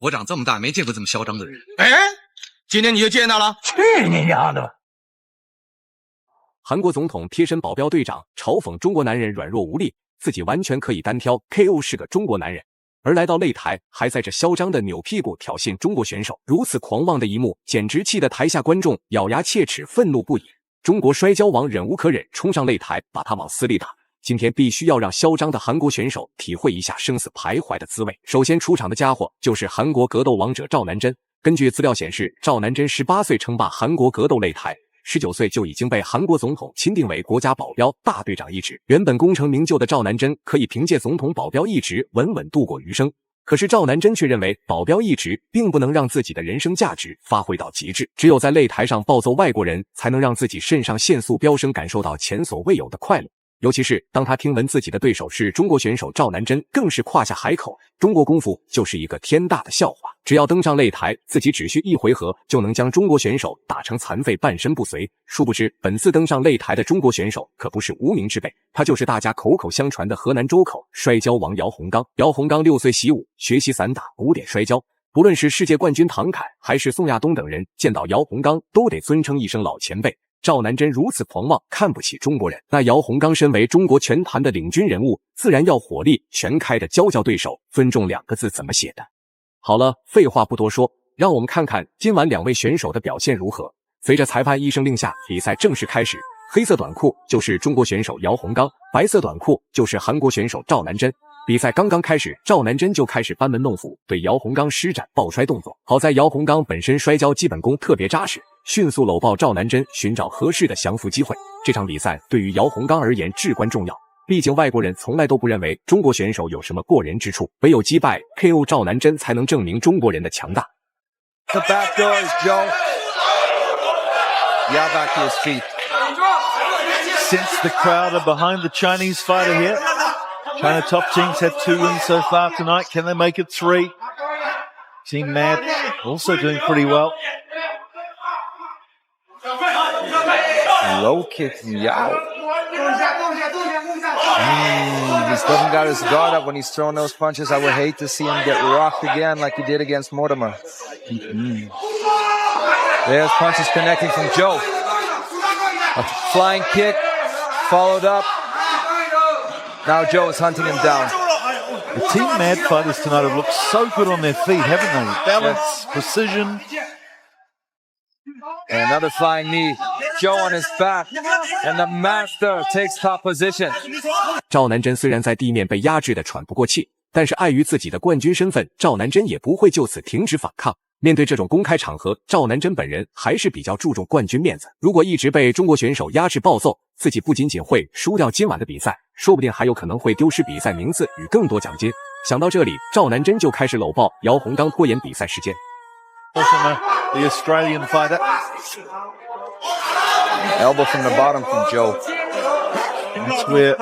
我长这么大没见过这么嚣张的人。哎，今天你就见到了？去你娘的！韩国总统贴身保镖队长嘲讽中国男人软弱无力，自己完全可以单挑 KO 是个中国男人。而来到擂台，还在这嚣张的扭屁股挑衅中国选手，如此狂妄的一幕，简直气得台下观众咬牙切齿，愤怒不已。中国摔跤王忍无可忍，冲上擂台，把他往死里打。今天必须要让嚣张的韩国选手体会一下生死徘徊的滋味。首先出场的家伙就是韩国格斗王者赵南真。根据资料显示，赵南真18岁称霸韩国格斗擂台，19岁就已经被韩国总统钦定为国家保镖大队长一职。原本功成名就的赵南真可以凭借总统保镖一职稳稳度过余生。可是赵南真却认为保镖一职并不能让自己的人生价值发挥到极致，只有在擂台上暴揍外国人，才能让自己肾上腺素飙升，感受到前所未有的快乐。尤其是当他听闻自己的对手是中国选手赵南真，更是夸下海口，中国功夫就是一个天大的笑话，只要登上擂台，自己只需1回合就能将中国选手打成残废，半身不遂。殊不知本次登上擂台的中国选手可不是无名之辈，他就是大家口口相传的河南周口摔跤王姚洪刚。姚洪刚6岁习武，学习散打、古典摔跤，不论是世界冠军唐凯还是宋亚东等人，见到姚洪刚都得尊称一声老前辈。赵南真如此狂妄，看不起中国人，那姚洪刚身为中国拳坛的领军人物，自然要火力全开的教对手尊重2个字怎么写的。好了，废话不多说，让我们看看今晚2位选手的表现如何。随着裁判一声令下，比赛正式开始。黑色短裤就是中国选手姚洪刚，白色短裤就是韩国选手赵南真。比赛刚刚开始，赵南真就开始班门弄斧，对姚洪刚施展抱摔动作。好在姚洪刚本身摔跤基本功特别扎实，迅速搂抱赵南真，寻找合适的降服机会。这场比赛对于姚洪刚而言至关重要，毕竟外国人从来都不认为中国选手有什么过人之处，唯有击败 KO 赵南真才能证明中国人的强大。 The back door is Joe. Yeah, back to his feet. Since the crowd are behind the Chinese fighter here, China top teams have 2 wins so far tonight. Can they make it 3? Team Mad also doing pretty well. Low kick from Yao. He doesn't got his guard up when he's throwing those punches. I would hate to see him get rocked again like he did against Mortimer. There's punches connecting from Joe. A flying kick, followed up. Now Joe is hunting him down. The Team Mad fighters tonight have looked so good on their feet, haven't they? Balance, precision. And another flying knee. Joe on his back. And the master takes top position. 赵南真虽然在地面被压制的喘不过气，但是碍于自己的冠军身份，赵南真也不会就此停止反抗。面对这种公开场合，赵南真本人还是比较注重冠军面子。如果一直被中国选手压制暴揍，自己不仅仅会输掉今晚的比赛，说不定还有可能会丢失比赛名次与更多奖金。想到这里，赵南真就开始搂抱姚洪刚，拖延比赛时间。The Australian fighter. Elbow from the bottom from Joe. That's where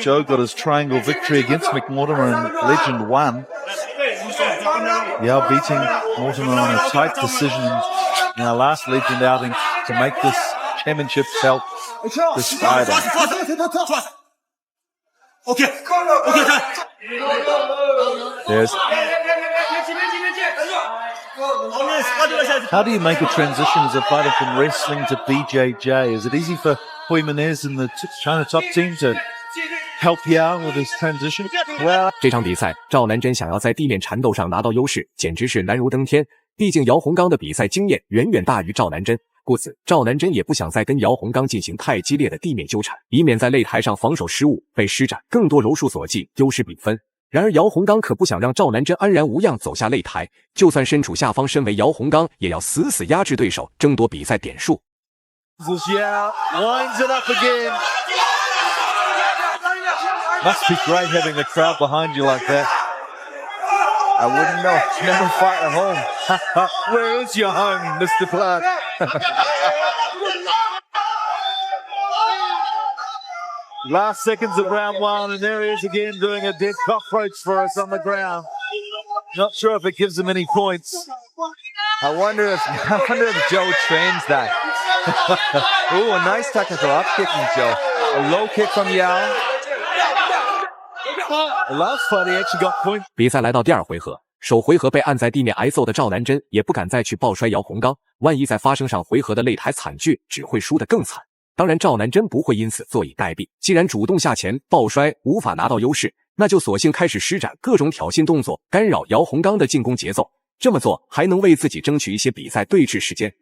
Joe got his triangle victory against McMortimer in Legend 1. Yao beating Mortimer on a tight decision in our last Legend outing to make this championship belt this fighter. There's How do you make a transition as a fighter from wrestling to BJJ? Is it easy for Jimenez and the China top team to help Yao with his transition? Well, 这场比赛，赵南真想要在地面缠斗上拿到优势，简直是难如登天。毕竟姚洪刚的比赛经验远远大于赵南真，故此赵南真也不想再跟姚洪刚进行太激烈的地面纠缠，以免在擂台上防守失误，被施展更多柔术所技，丢失比分。然而姚洪刚可不想让赵南真安然无恙走下擂台，就算身处下方，身为姚洪刚也要死死压制对手，争夺比赛点数。Yao winds it up again. Must be great having a crowd behind you like that. I wouldn't know. Never fight at home. Where is your home, Mr. Clark? Last seconds of round 1, and there he is again doing a dead cockroach for us on the ground. Not sure if it gives him any points. I wonder if Joe trains that. Ooh, a nice technical up kick from Joe. A low kick from Yao. The last fight he actually got points. 比赛来到第2回合，首回合被按在地面挨揍的赵南珍也不敢再去抱摔姚洪刚，万一再发生上回合的擂台惨剧，只会输得更惨。当然赵南珍不会因此坐以待毙，既然主动下前抱摔无法拿到优势，那就索性开始施展各种挑衅动作，干扰姚洪刚的进攻节奏。这么做还能为自己争取一些比赛对峙时间。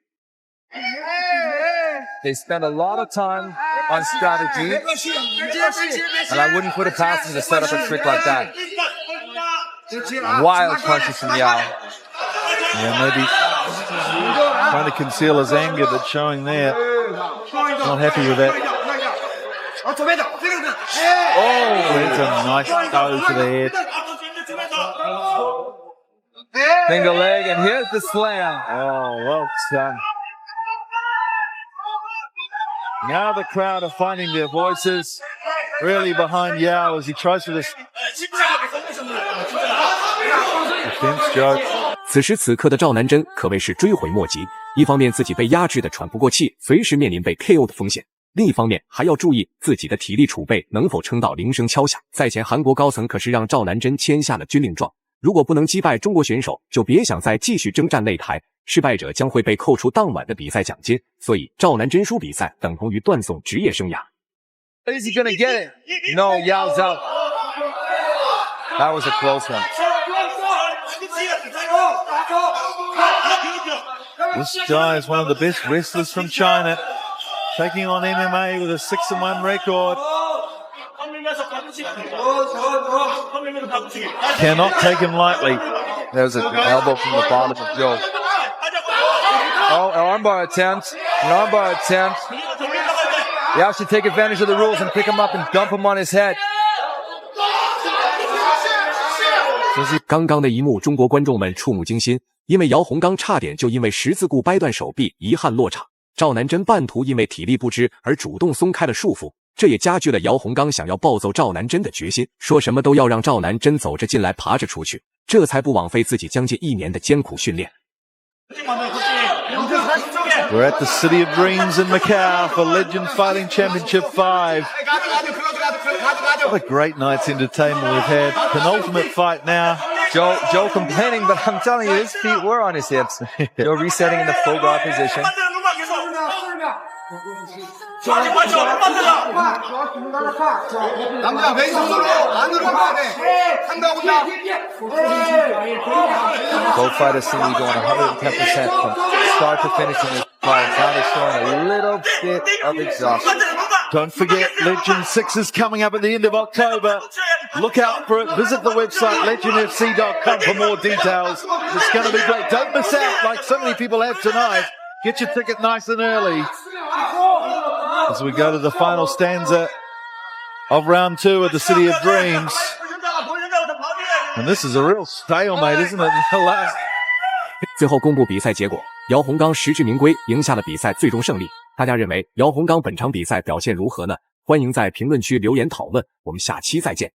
They spend a lot of time on strategy, and I wouldn't put it past them to set up a trick like that. Wild punches from Yao. Yeah, maybe trying to conceal his anger, but showing there. Not happy with that. Oh, it's a nice toe to the head. Finger leg, and here's the slam. Oh, well done. Now the crowd are finding their voices really behind Yao as he tries to defense Joe. 此时此刻的赵南珍可谓是追悔莫及，一方面自己被压制的喘不过气，随时面临被 KO 的风险，另一方面还要注意自己的体力储备能否撑到铃声敲响。赛前韩国高层可是让赵南珍签下了军令状，如果不能击败中国选手，就别想再继续征战擂台，失败者将会被扣除当晚的比赛奖金。所以赵南珍输比赛等同于断送职业生涯。Is he gonna get it? No, Yao's out. That was a close one. This guy is one of the best wrestlers from China, taking on MMA with a 6-1 record. Cannot take him lightly. There's an elbow from the bottom of Joe. Oh, an armbar attempt. An armbar attempt. Yao should take advantage of the rules and pick him up and dump him on his head. 刚刚的一幕，中国观众们触目惊心，因为姚洪刚差点就因为十字固掰断手臂，遗憾落场。赵南珍半途因为体力不支而主动松开了束缚，这也加剧了姚洪刚想要暴揍赵南珍的决心，说什么都要让赵南珍走着进来，爬着出去，这才不枉费自己将近1年的艰苦训练。We're at the City of Dreams in Macau for Legend Fighting Championship 5. What a great night's entertainment we've had. Penultimate fight now. Joe complaining, but I'm telling you, his feet were on his hips. Joe resetting in the full guard position. Both fighters seem to be going 110% from start to finish in this fight. Now they're showing a little bit of exhaustion. Don't forget, Legend 6 is coming up at the end of October. Look out for it. Visit the website, legendfc.com, for more details. It's going to be great. Don't miss out like so many people have tonight. Get your ticket nice and early as we go to the final stanza of round 2 of the City of Dreams. And this is a real stalemate, isn't it? The last. 最后公布比赛结果，姚洪刚实至名归，赢下了比赛最终胜利。大家认为姚洪刚本场比赛表现如何呢？欢迎在评论区留言讨论，我们下期再见。